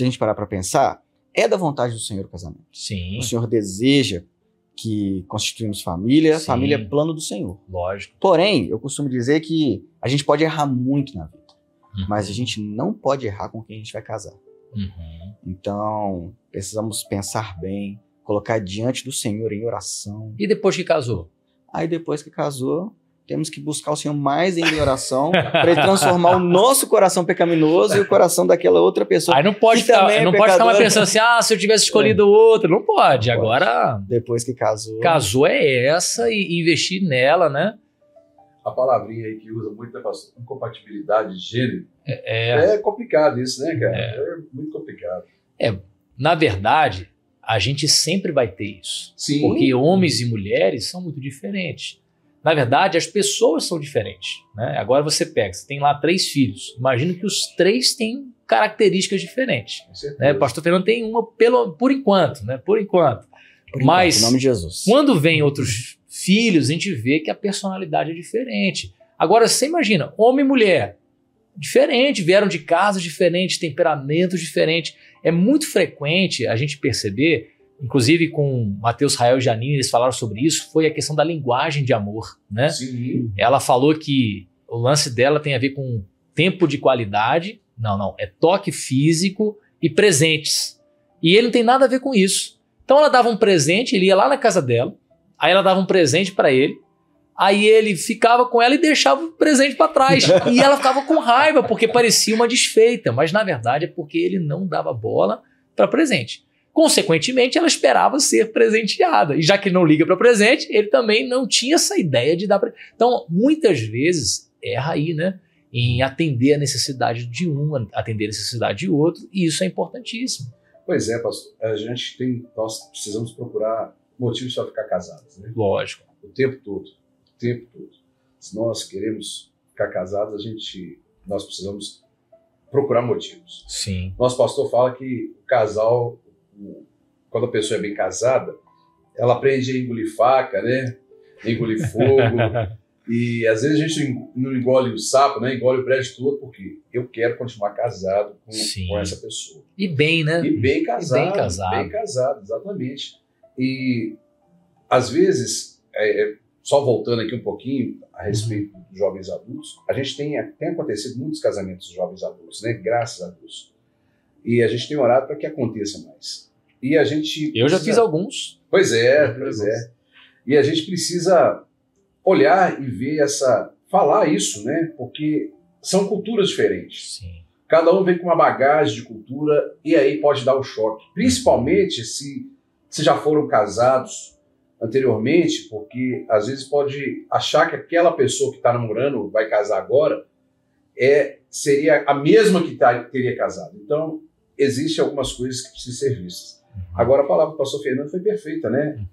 se a gente parar para pensar, é da vontade do Senhor o casamento. Sim. O Senhor deseja que constituímos família, Sim. família é plano do Senhor. Lógico. Porém, eu costumo dizer que a gente pode errar muito na vida, Uhum. mas a gente não pode errar com quem a gente vai casar. Uhum. Então, precisamos pensar bem, colocar diante do Senhor em oração. E depois que casou? Aí depois que casou, temos que buscar o Senhor mais em oração para ele transformar o nosso coração pecaminoso e o coração daquela outra pessoa. Aí não pode, que também é não pode ficar mais pecadora. pensando assim, se eu tivesse escolhido outro. Não pode. Não pode. Agora, Depois que casou. casou é essa e investir nela, né? A palavrinha aí que usa muito, né, pastor? Incompatibilidade de gênero. É, É complicado isso, né, cara? É muito complicado. na verdade, a gente sempre vai ter isso. Sim. Porque homens e mulheres são muito diferentes. Na verdade, as pessoas são diferentes, né? Agora você tem lá 3 filhos. Imagino que os 3 têm características diferentes. Com certeza. Né? O pastor Fernando tem uma por enquanto, né? Por enquanto. Por Mas enquanto, em nome de Jesus. quando vem outros filhos, a gente vê que a personalidade é diferente. Agora, você imagina, homem e mulher, diferente, vieram de casas diferentes, temperamentos diferentes. É muito frequente a gente perceber, inclusive com Mateus, Rael e Janine, eles falaram sobre isso, foi a questão da linguagem de amor, né? Sim. Ela falou que o lance dela tem a ver com tempo de qualidade, não, é toque físico e presentes. E ele não tem nada a ver com isso. Então ela dava um presente, ele ia lá na casa dela, aí ela dava um presente para ele, aí ele ficava com ela e deixava o presente para trás. E ela ficava com raiva, porque parecia uma desfeita, mas na verdade é porque ele não dava bola para presente. Consequentemente, ela esperava ser presenteada. E já que ele não liga para presente, ele também não tinha essa ideia de dar presente. Então, muitas vezes, erra aí, né? Em atender a necessidade de um, atender a necessidade de outro, e isso é importantíssimo. Pois é, pastor. Nós precisamos procurar motivos para ficar casados, né? Lógico. O tempo todo. O tempo todo. Se nós queremos ficar casados, nós precisamos procurar motivos. Sim. Nosso pastor fala que o casal, quando a pessoa é bem casada, ela aprende a engolir faca, né? Engolir fogo. E às vezes a gente não engole o sapo, né? Engole o prédio todo, porque eu quero continuar casado com essa pessoa. E bem, né? E bem casado. E bem casado. Bem casado, exatamente. E às vezes, só voltando aqui um pouquinho a respeito dos jovens adultos, a gente tem acontecido muitos casamentos de jovens adultos, né? Graças a Deus. E a gente tem orado para que aconteça mais. E a gente Eu já fiz alguns. Pois é. E a gente precisa olhar e ver falar isso, né? Porque são culturas diferentes. Sim. Cada um vem com uma bagagem de cultura e aí pode dar um choque. Principalmente se já foram casados anteriormente, porque às vezes pode achar que aquela pessoa que está namorando, vai casar agora, seria a mesma que teria casado. Então, existem algumas coisas que precisam ser vistas. Agora, a palavra do pastor Fernando foi perfeita, né?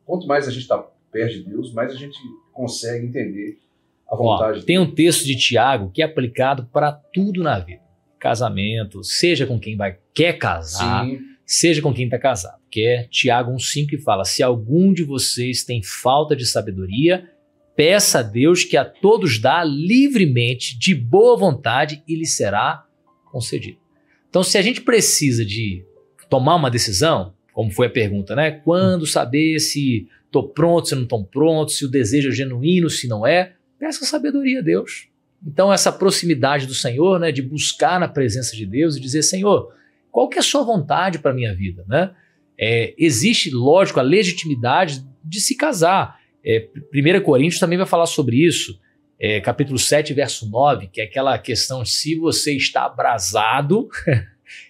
Quanto mais a gente está perto de Deus, mais a gente consegue entender a vontade. Tem um texto de Tiago que é aplicado para tudo na vida. Casamento, seja com quem quer casar, Sim. seja com quem está casado. Que é Tiago 1,5 que fala: se algum de vocês tem falta de sabedoria, peça a Deus que a todos dá livremente, de boa vontade, e lhe será concedido. Então, se a gente precisa de tomar uma decisão, como foi a pergunta, né? Quando saber se estou pronto, se não estou pronto, se o desejo é genuíno, se não é, peça sabedoria a Deus. Então, essa proximidade do Senhor, né? De buscar na presença de Deus e dizer: Senhor, qual que é a sua vontade para a minha vida, né? Existe, lógico, a legitimidade de se casar. 1 Coríntios também vai falar sobre isso, capítulo 7, verso 9, que é aquela questão: se você está abrasado,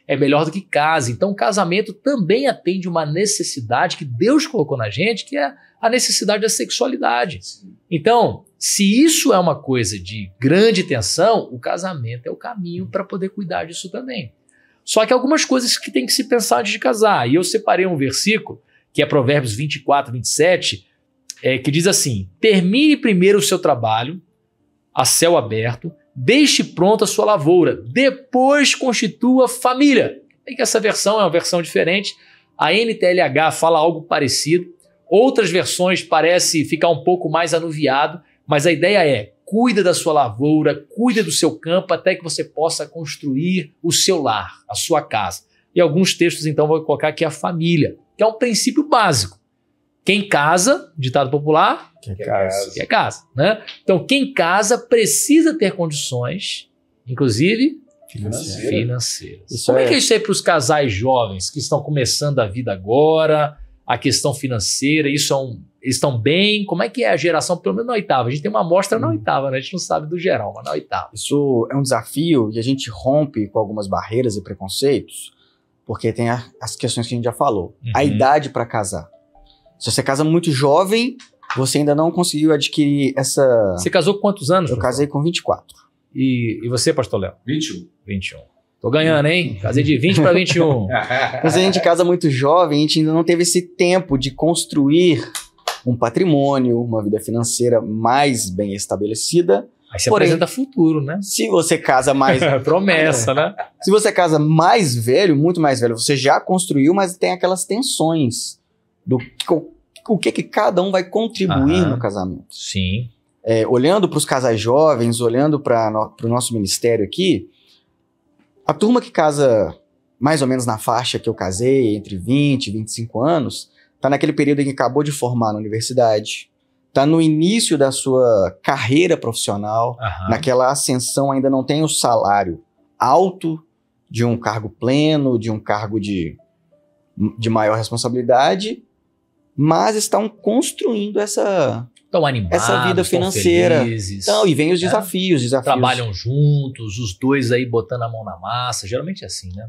é melhor do que case. Então, o casamento também atende uma necessidade que Deus colocou na gente, que é a necessidade da sexualidade. Então, se isso é uma coisa de grande tensão, o casamento é o caminho para poder cuidar disso também. Só que algumas coisas que tem que se pensar antes de casar. E eu separei um versículo, que é Provérbios 24, 27, que diz assim: termine primeiro o seu trabalho a céu aberto, deixe pronta a sua lavoura, depois constitua família. É que essa versão é uma versão diferente. A NTLH fala algo parecido. Outras versões parece ficar um pouco mais anuviado, mas a ideia é: cuida da sua lavoura, cuida do seu campo, até que você possa construir o seu lar, a sua casa. E alguns textos, então, vou colocar aqui a família, que é um princípio básico. Quem casa, ditado popular, quer casa, né? Então, quem casa precisa ter condições, inclusive financeiras. Como é que é isso aí para os casais jovens que estão começando a vida agora, a questão financeira, eles estão bem? Como é que é a geração, pelo menos na oitava? A gente tem uma amostra na oitava, né? A gente não sabe do geral, mas na oitava. Isso é um desafio e a gente rompe com algumas barreiras e preconceitos, porque tem as questões que a gente já falou. A idade para casar. Se você casa muito jovem, você ainda não conseguiu adquirir essa... Você casou com quantos anos? Eu casei com 24. E você, pastor Léo? 21. Tô ganhando, hein? Casei de 20 para 21. Mas a gente casa muito jovem, a gente ainda não teve esse tempo de construir um patrimônio, uma vida financeira mais bem estabelecida. Aí você apresenta futuro, né? Se você casa mais... Promessa, né? Se você casa mais velho, muito mais velho, você já construiu, mas tem aquelas tensões do o que cada um vai contribuir no casamento. Sim. Olhando para os casais jovens, olhando para o nosso ministério aqui, a turma que casa mais ou menos na faixa que eu casei, entre 20 e 25 anos, está naquele período em que acabou de formar na universidade, está no início da sua carreira profissional, naquela ascensão, ainda não tem o salário alto de um cargo pleno, de um cargo de maior responsabilidade, mas estão construindo essa vida financeira. Então, e vem os desafios. Trabalham juntos, os dois aí botando a mão na massa. Geralmente é assim, né?